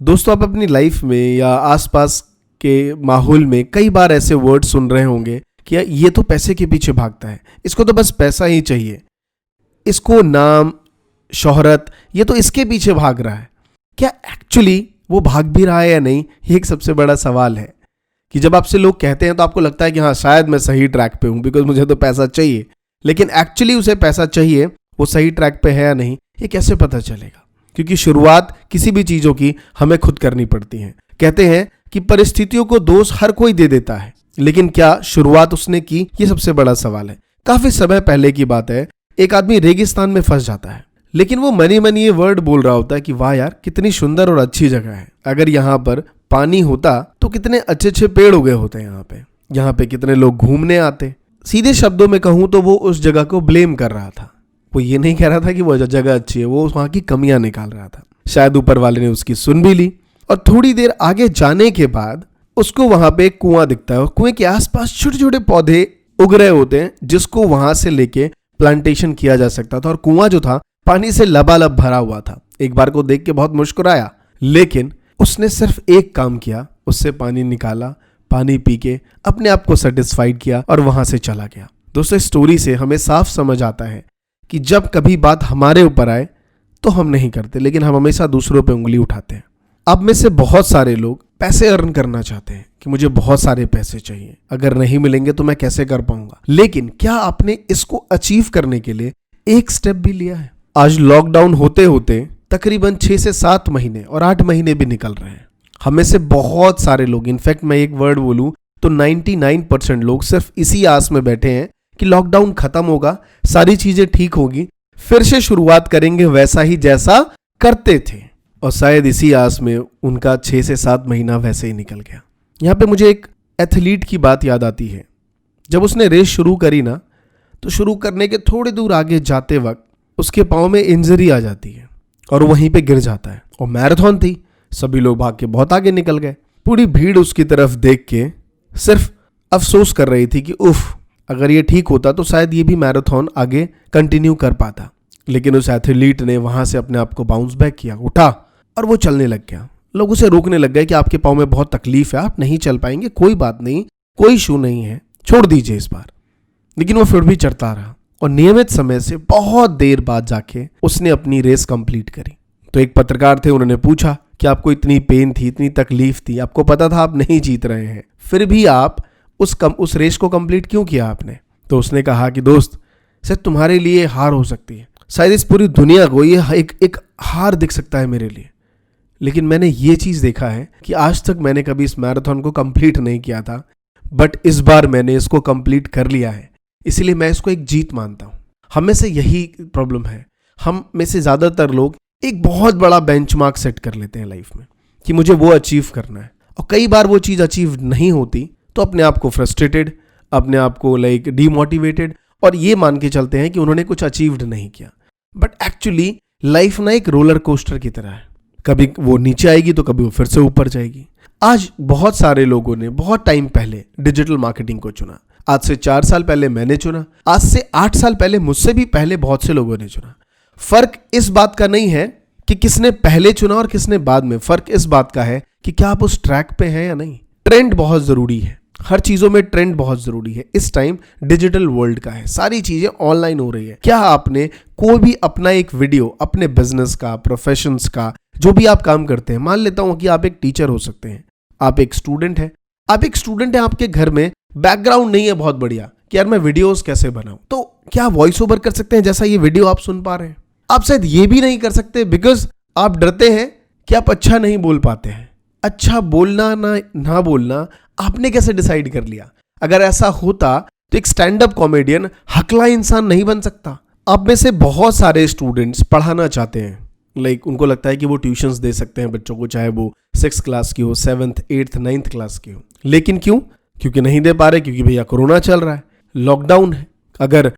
दोस्तों, आप अपनी लाइफ में या आसपास के माहौल में कई बार ऐसे वर्ड सुन रहे होंगे कि यार ये तो पैसे के पीछे भागता है, इसको तो बस पैसा ही चाहिए, इसको नाम शोहरत ये तो इसके पीछे भाग रहा है। क्या एक्चुअली वो भाग भी रहा है या नहीं, ये एक सबसे बड़ा सवाल है। कि जब आपसे लोग कहते हैं तो आपको लगता है कि हाँ शायद मैं सही ट्रैक पे हूँ बिकॉज मुझे तो पैसा चाहिए, लेकिन एक्चुअली उसे पैसा चाहिए, वो सही ट्रैक पे है या नहीं, ये कैसे पता चलेगा? क्योंकि शुरुआत किसी भी चीज़ों की हमें खुद करनी पड़ती है। कहते हैं कि परिस्थितियों को दोष हर कोई दे देता है, लेकिन क्या शुरुआत उसने की, ये सबसे बड़ा सवाल है। काफी समय पहले की बात है, एक आदमी रेगिस्तान में फंस जाता है, लेकिन वो मनी मनी ये वर्ड बोल रहा होता है कि वाह यार कितनी सुंदर और अच्छी जगह है, अगर यहाँ पर पानी होता तो कितने अच्छे अच्छे पेड़ उगे होते हैं, यहाँ पे कितने लोग घूमने आते। सीधे शब्दों में कहूँ तो वो उस जगह को ब्लेम कर रहा था। वो ये नहीं कह रहा था कि वो जगह अच्छी है, वो वहाँ की कमियां निकाल रहा था। शायद ऊपर वाले ने उसकी सुन भी ली, और थोड़ी देर आगे जाने के बाद उसको वहां पे एक कुआं दिखता है और कुएं के आसपास छोटे छोटे पौधे उग रहे होते हैं जिसको वहां से लेके प्लांटेशन किया जा सकता था। और कुआं जो था पानी से लबालब भरा हुआ था। एक बार को देख के बहुत मुस्कुराया, लेकिन उसने सिर्फ एक काम किया, उससे पानी निकाला, पानी पी के अपने आप को सेटिस्फाइड किया और वहां से चला गया। दोस्तों, इस स्टोरी से हमें साफ समझ आता है कि जब कभी बात हमारे ऊपर आए तो हम नहीं करते, लेकिन हम हमेशा दूसरों पे उंगली उठाते हैं। अब में से बहुत सारे लोग पैसे अर्न करना चाहते हैं कि मुझे बहुत सारे पैसे चाहिए, अगर नहीं मिलेंगे तो मैं कैसे कर पाऊंगा। लेकिन क्या आपने इसको अचीव करने के लिए एक स्टेप भी लिया है? आज लॉकडाउन होते होते तकरीबन 6 से 7 महीने और 8 महीने भी निकल रहे हैं। हमें से बहुत सारे लोग, इनफैक्ट मैं एक वर्ड बोलूं तो 99% लोग सिर्फ इसी आस में बैठे हैं कि लॉकडाउन खत्म होगा, सारी चीजें ठीक होगी, फिर से शुरुआत करेंगे वैसा ही जैसा करते थे। और शायद इसी आस में उनका 6 से 7 महीना वैसे ही निकल गया। यहाँ पे मुझे एक एथलीट की बात याद आती है। जब उसने रेस शुरू करी ना, तो शुरू करने के थोड़ी दूर आगे जाते वक्त उसके पाँव में इंजरी आ जाती है और वहीं पे गिर जाता है। और मैराथन थी, सभी लोग भाग के बहुत आगे निकल गए। पूरी भीड़ उसकी तरफ देख के सिर्फ अफसोस कर रही थी कि उफ, अगर ये ठीक होता तो शायद ये भी मैराथन आगे कंटिन्यू कर पाता। लेकिन उस एथलीट ने वहां से अपने आप को बाउंस बैक किया, उठा और वो चलने लग गया। लोग उसे रोकने लग गए कि आपके पाँव में बहुत तकलीफ है, आप नहीं चल पाएंगे, कोई बात नहीं, कोई इशू नहीं है, छोड़ दीजिए इस बार। लेकिन वो फिर भी चढ़ता रहा और नियमित समय से बहुत देर बाद जाके उसने अपनी रेस कंप्लीट करी। तो एक पत्रकार थे, उन्होंने पूछा कि आपको इतनी पेन थी, इतनी तकलीफ थी, आपको पता था आप नहीं जीत रहे हैं, फिर भी आप उस रेस को कंप्लीट क्यों किया आपने? तो उसने कहा कि दोस्त, शायद तुम्हारे लिए हार हो सकती है, शायद इस पूरी दुनिया को ये एक हार दिख सकता है मेरे लिए, लेकिन मैंने ये चीज़ देखा है कि आज तक मैंने कभी इस मैराथन को कंप्लीट नहीं किया था, बट इस बार मैंने इसको कंप्लीट कर लिया है, इसलिए मैं इसको एक जीत मानता हूँ। हम में से यही प्रॉब्लम है, हम में से ज़्यादातर लोग एक बहुत बड़ा बेंचमार्क सेट कर लेते हैं लाइफ में कि मुझे वो अचीव करना है, और कई बार वो चीज़ अचीव नहीं होती तो अपने आप को फ्रस्ट्रेटेड, अपने आप को डीमोटिवेटेड और ये मान के चलते हैं कि उन्होंने कुछ अचीव्ड नहीं किया। बट एक्चुअली लाइफ ना एक रोलर कोस्टर की तरह है, कभी वो नीचे आएगी तो कभी वो फिर से ऊपर जाएगी। आज बहुत सारे लोगों ने बहुत टाइम पहले डिजिटल मार्केटिंग को चुना, आज से 4 साल पहले मैंने चुना, आज से 8 साल पहले मुझसे भी पहले बहुत से लोगों ने चुना। फर्क इस बात का नहीं है कि किसने पहले चुना और किसने बाद में, फर्क इस बात का है कि क्या आप उस ट्रैक पे हैं या नहीं। ट्रेंड बहुत जरूरी है, हर चीजों में ट्रेंड बहुत जरूरी है। इस टाइम डिजिटल वर्ल्ड का है, सारी चीजें ऑनलाइन हो रही है। क्या आपने कोई भी अपना एक वीडियो अपने बिजनेस का, प्रोफेशंस का, जो भी आप काम करते हैं, मान लेता हूं कि आप एक टीचर हो सकते हैं, आप एक स्टूडेंट हैं, आपके घर में बैकग्राउंड नहीं है बहुत बढ़िया कि यार मैं वीडियोस कैसे बनाऊं, तो क्या वॉइस ओवर कर सकते हैं जैसा ये वीडियो आप सुन पा रहे हैं? आप शायद ये भी नहीं कर सकते बिकॉज आप डरते हैं कि आप अच्छा नहीं बोल पाते हैं। अच्छा बोलना ना बोलना आपने कैसे डिसाइड कर लिया? अगर ऐसा होता तो एक स्टैंड अप कॉमेडियन हकला इंसान नहीं बन सकता। आप में से बहुत सारे स्टूडेंट्स पढ़ाना चाहते हैं, उनको लगता है कि वो ट्यूशंस दे सकते हैं बच्चों को, चाहे वो 6th क्लास की हो, 7th, 8th, 9th क्लास की हो, लेकिन क्यों? क्योंकि नहीं दे पा रहे, क्योंकि भैया कोरोना चल रहा है, लॉकडाउन है। अगर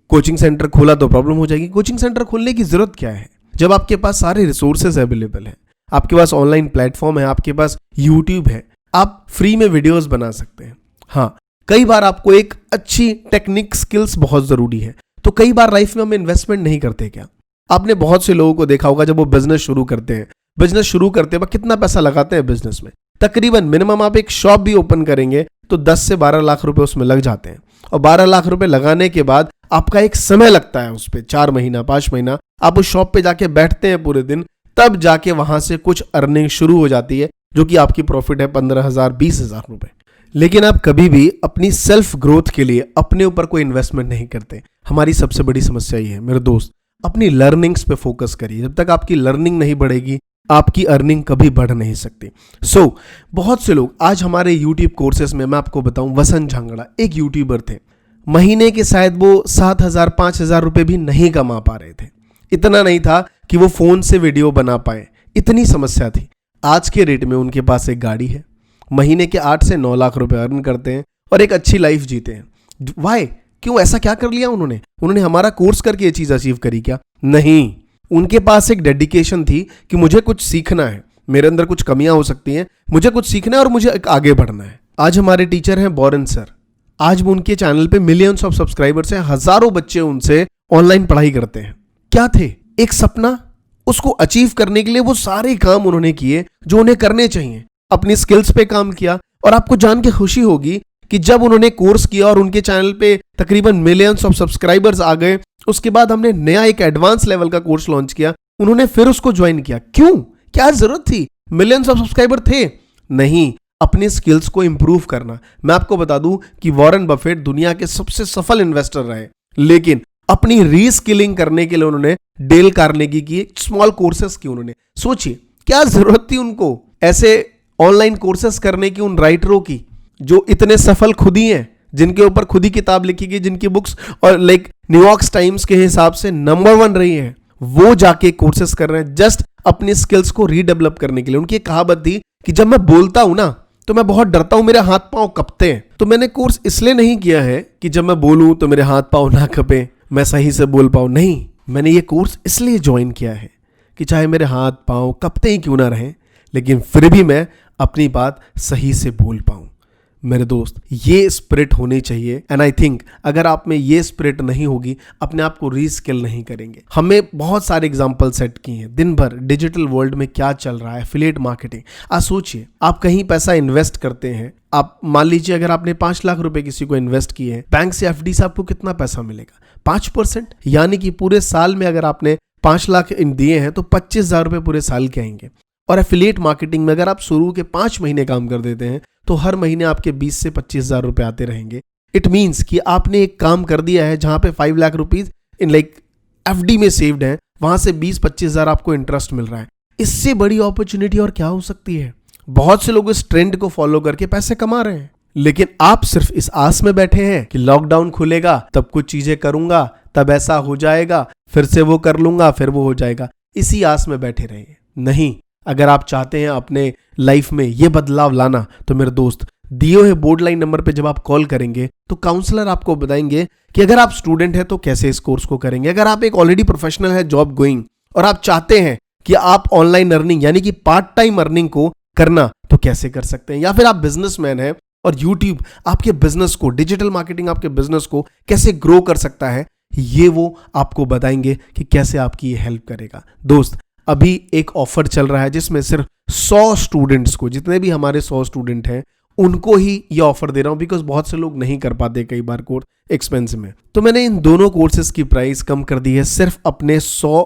कोचिंग सेंटर खोला तो प्रॉब्लम हो जाएगी। कोचिंग सेंटर खोलने की जरूरत क्या है जब आपके पास सारे रिसोर्सेज अवेलेबल है, आपके पास ऑनलाइन प्लेटफॉर्म है, आपके पास यूट्यूब है, आप फ्री में वीडियोस बना सकते हैं। हाँ, कई बार आपको एक अच्छी टेक्निक स्किल्स बहुत जरूरी है, तो कई बार लाइफ में हम इन्वेस्टमेंट नहीं करते। क्या आपने बहुत से लोगों को देखा होगा जब वो बिजनेस शुरू करते हैं, बिजनेस शुरू करते वक्त कितना पैसा लगाते हैं बिजनेस में? तकरीबन मिनिमम आप एक शॉप भी ओपन करेंगे तो 10 से 12 लाख रुपए उसमें लग जाते हैं। और 12 लाख रुपए लगाने के बाद आपका एक समय लगता है उस पर, 4 महीना 5 महीना आप उस शॉप पे जाके बैठते हैं पूरे दिन, तब जाके वहां से कुछ अर्निंग शुरू हो जाती है, जो कि आपकी प्रॉफिट है 15,000 20,000 रुपए। लेकिन आप कभी भी अपनी सेल्फ ग्रोथ के लिए अपने ऊपर कोई इन्वेस्टमेंट नहीं करते। हमारी सबसे बड़ी समस्या ये है मेरे दोस्त, अपनी लर्निंग्स पे फोकस करिए। जब तक आपकी लर्निंग नहीं बढ़ेगी आपकी अर्निंग कभी बढ़ नहीं सकती। बहुत से लोग आज हमारे यूट्यूब कोर्सेस में, मैं आपको बताऊं, वसंत झांगड़ा एक यूट्यूबर थे, महीने के शायद वो 7,000 5,000 रुपए भी नहीं कमा पा रहे थे। इतना नहीं था कि वो फोन से वीडियो बना पाए, इतनी समस्या थी। आज के रेट में उनके पास एक गाड़ी है, महीने के 8 से 9 लाख रुपए अर्न करते हैं और एक अच्छी लाइफ जीते हैं। वाई? क्यों? ऐसा क्या कर लिया उन्होंने हमारा कोर्स करके ये चीज अचीव करी क्या? नहीं, उनके पास एक डेडिकेशन थी कि मुझे कुछ सीखना है, मेरे अंदर कुछ कमियां हो सकती हैं, मुझे कुछ सीखना है और मुझे आगे बढ़ना है। आज हमारे टीचर हैं बोरन सर, आज वो उनके चैनल पे मिलियंस ऑफ सब्सक्राइबर्स हैं, हजारों बच्चे उनसे ऑनलाइन पढ़ाई करते हैं। क्या थे? एक सपना, उसको अचीव करने के लिए वो सारे काम उन्होंने किए जो उन्हें करने चाहिए, अपनी स्किल्स पे काम किया। और आपको जान के खुशी होगी कि जब उन्होंने कोर्स किया और उनके चैनल पे तकरीबन मिलियंस ऑफ सब्सक्राइबर्स आ गए, उसके बाद हमने नया एक एडवांस लेवल का कोर्स लॉन्च किया, उन्होंने फिर उसको ज्वाइन किया। क्यों? क्या जरूरत थी? मिलियंस ऑफ सब्सक्राइबर थे? नहीं, अपनी स्किल्स को इंप्रूव करना। मैं आपको बता दूं कि वॉरेन बफेट दुनिया के सबसे सफल इन्वेस्टर रहे, लेकिन अपनी रीस्किलिंग करने के लिए उन्होंने डेल कार्नेगी की स्मॉल कोर्सेस की। उन्होंने सोचिए क्या जरूरत थी उनको ऐसे ऑनलाइन कोर्सेस करने की, उन राइटरों की जो इतने सफल खुद ही हैं, जिनके ऊपर खुद ही किताब लिखी गई, जिनकी बुक्स और न्यूयॉर्क टाइम्स के हिसाब से नंबर 1 रही है, वो जाके कोर्सेस कर रहे हैं जस्ट अपनी स्किल्स को रीडेवलप करने के लिए। उनकी एक कहावत थी कि जब मैं बोलता हूं ना तो मैं बहुत डरता हूं, मेरे हाथ पांव कपते हैं। तो मैंने कोर्स इसलिए नहीं किया है कि जब मैं बोलूं तो मेरे हाथ पांव ना कपे, मैं सही से बोल पाऊं। नहीं, मैंने ये कोर्स इसलिए ज्वाइन किया है कि चाहे मेरे हाथ पांव कपते ही क्यों ना रहें, लेकिन फिर भी मैं अपनी बात सही से बोल पाऊं। मेरे दोस्त, ये स्पिरिट होनी चाहिए। एंड आई थिंक अगर आप में ये स्पिरिट नहीं होगी, अपने आप को रीस्किल नहीं करेंगे। हमने बहुत सारे एग्जांपल सेट किए हैं, दिन भर डिजिटल वर्ल्ड में क्या चल रहा है, एफिलिएट मार्केटिंग। आज सोचिए, आप कहीं पैसा इन्वेस्ट करते हैं, आप मान लीजिए अगर आपने 5 लाख रुपए किसी को इन्वेस्ट किए हैं, बैंक से एफडी से आपको कितना पैसा मिलेगा? 5%। यानी कि पूरे साल में अगर आपने 5 लाख दिए हैं तो 25,000 रुपए पूरे साल के आएंगे। और एफिलिएट मार्केटिंग में अगर आप शुरू के 5 महीने काम कर देते हैं तो हर महीने आपके 20 से 25,000 रुपए आते रहेंगे। इट मीन्स कि आपने एक काम कर दिया है जहां पे 5 लाख रुपीज इन एफडी में सेव्ड है, वहां से 20-25,000 आपको इंटरेस्ट मिल रहा है। इससे बड़ी अपॉर्चुनिटी और क्या हो सकती है? बहुत से लोग इस ट्रेंड को फॉलो करके पैसे कमा रहे हैं, लेकिन आप सिर्फ इस आस में बैठे हैं कि लॉकडाउन खुलेगा तब कुछ चीजें करूंगा, तब ऐसा हो जाएगा, फिर से वो कर लूंगा, फिर वो हो जाएगा। इसी आस में बैठे रहिए। नहीं, अगर आप चाहते हैं अपने लाइफ में ये बदलाव लाना, तो मेरे दोस्त, दिए हुए बोर्ड लाइन नंबर पे जब आप कॉल करेंगे तो काउंसलर आपको बताएंगे कि अगर आप स्टूडेंट हैं तो कैसे इस कोर्स को करेंगे, अगर आप एक ऑलरेडी प्रोफेशनल है जॉब गोइंग और आप चाहते हैं कि आप ऑनलाइन अर्निंग यानी कि पार्ट टाइम अर्निंग को करना तो कैसे कर सकते हैं, या फिर आप बिजनेसमैन हैं और यूट्यूब आपके बिजनेस को, डिजिटल मार्केटिंग आपके बिजनेस को कैसे ग्रो कर सकता है, ये वो आपको बताएंगे कि कैसे आपकी ये हेल्प करेगा। दोस्त, अभी एक ऑफर चल रहा है जिसमें सिर्फ 100 स्टूडेंट्स को, जितने भी हमारे 100 स्टूडेंट हैं उनको ही ये ऑफर दे रहा हूं, बिकॉज बहुत से लोग नहीं कर पाते कई बार कोर्स एक्सपेंसिव में। तो मैंने इन दोनों कोर्सेज की प्राइस कम कर दी है सिर्फ अपने 100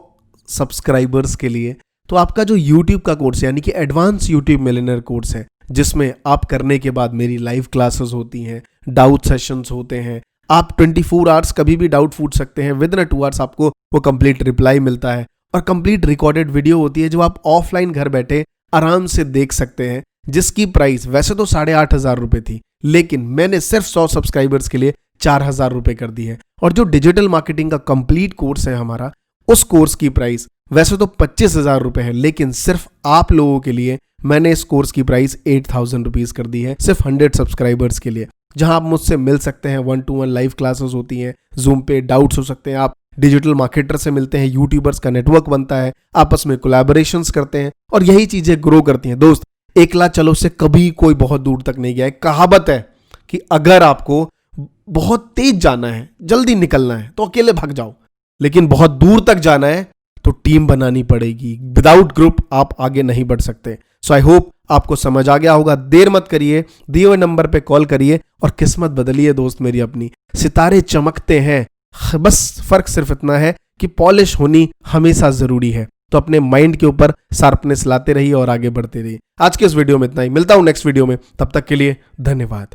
सब्सक्राइबर्स के लिए। तो आपका जो यूट्यूब का कोर्स है यानी कि एडवांस यूट्यूब मिलियनेयर कोर्स है, जिसमें आप करने के बाद मेरी लाइव क्लासेस होती हैं, डाउट सेशंस होते हैं, आप 24 आवर्स कभी भी डाउट पूछ सकते हैं, विद इन 2 आवर्स आपको वो कंप्लीट रिप्लाई मिलता है, और कंप्लीट रिकॉर्डेड वीडियो होती है जो आप ऑफलाइन घर बैठे आराम से देख सकते हैं, जिसकी प्राइस वैसे तो 8,500 रुपए थी, लेकिन मैंने सिर्फ 100 सब्सक्राइबर्स के लिए 4,000 रुपए कर दी है। और जो डिजिटल मार्केटिंग का कंप्लीट कोर्स है हमारा, उस कोर्स की प्राइस वैसे तो 25,000 रुपए है, लेकिन सिर्फ आप लोगों के लिए मैंने इस कोर्स की प्राइस 8,000 रुपीज कर दी है, सिर्फ 100 सब्सक्राइबर्स के लिए, जहां आप मुझसे मिल सकते हैं, 1-to-1 लाइव क्लासेस होती हैं, जूम पे डाउट्स हो सकते हैं, आप डिजिटल मार्केटर से मिलते हैं, यूट्यूबर्स का नेटवर्क बनता है, आपस में कोलैबोरेशंस करते हैं और यही चीजें ग्रो करती हैं। दोस्त, एकला चलो से कभी कोई बहुत दूर तक नहीं गया है। कहावत है कि अगर आपको बहुत तेज जाना है, जल्दी निकलना है, तो अकेले भाग जाओ, लेकिन बहुत दूर तक जाना है तो टीम बनानी पड़ेगी। विदाउट ग्रुप आप आगे नहीं बढ़ सकते। सो आई होप आपको समझ आ गया होगा। देर मत करिए, दिए हुए नंबर पे कॉल करिए और किस्मत बदलिए दोस्त मेरी अपनी। सितारे चमकते हैं, बस फर्क सिर्फ इतना है कि पॉलिश होनी हमेशा जरूरी है। तो अपने माइंड के ऊपर शार्पनेस लाते रहिए और आगे बढ़ते रहिए। आज के इस वीडियो में इतना ही, मिलता हूं नेक्स्ट वीडियो में, तब तक के लिए धन्यवाद।